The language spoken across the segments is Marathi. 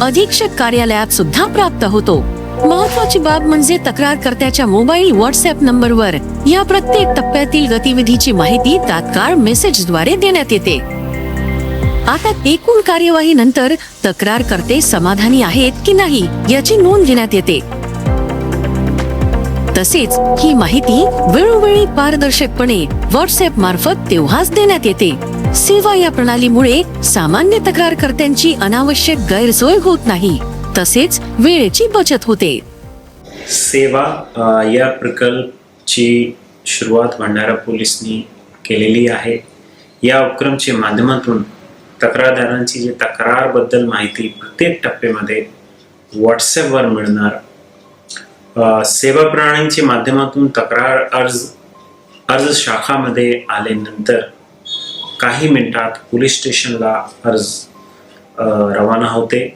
अधीक्षक कार्यालयात सुद्धा प्राप्त होतो। महत्वाची बाब म्हणजे तक्रारकर्त्याच्या मोबाईल व्हॉट्सअप नंबरवर या प्रत्येक टप्प्यातील गतिविधीची माहिती तात्काळ मेसेजद्वारे देण्यात येते। आता एकूण कार्यवाही नंतर तक्रारकर्ते समाधानी आहेत की नाही याची नोंद घेण्यात येते। तसेच ही माहिती वेळोवेळी पारदर्शकपणे व्हॉट्सअप मार्फत तेव्हाच देण्यात येते। सेवा या प्रणालीमुळे सामान्य तक्रारकर्त्यांची अनावश्यक गैरसोय होत नाही, तसेच वेळेची बचत होते। सेवा या प्रकल्पची सुरुवात भंडारा पोलिसांनी केलेली आहे। या उपक्रमाच्या माध्यमातून तक्रारदारांची जी तक्रारबद्दल माहिती प्रत्येक टप्प्यामध्ये व्हॉट्सअपवर मिळणार। सेवा प्रणालीच्या माध्यमातून तक्रार अर्ज शाखामध्ये आल्यानंतर काही मिनिटात पोलीस स्टेशनला अर्ज रवाना होते।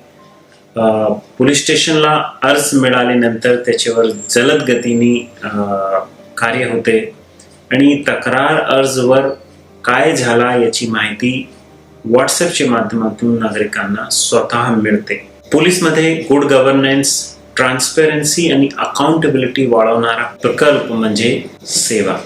पोलीस स्टेशनला अर्ज मिळाल्यानंतर त्याच्यावर जलद गतीने कार्य होते आणि तक्रार अर्जवर काय झाला याची माहिती व्हॉट्सअपच्या माध्यमातून नागरिकांना स्वतः मिळते। पोलीसमध्ये गुड गव्हर्नन्स, ट्रान्सपरन्सी आणि अकाउंटेबिलिटी वाढवणारा प्रकल्प म्हणजे सेवा।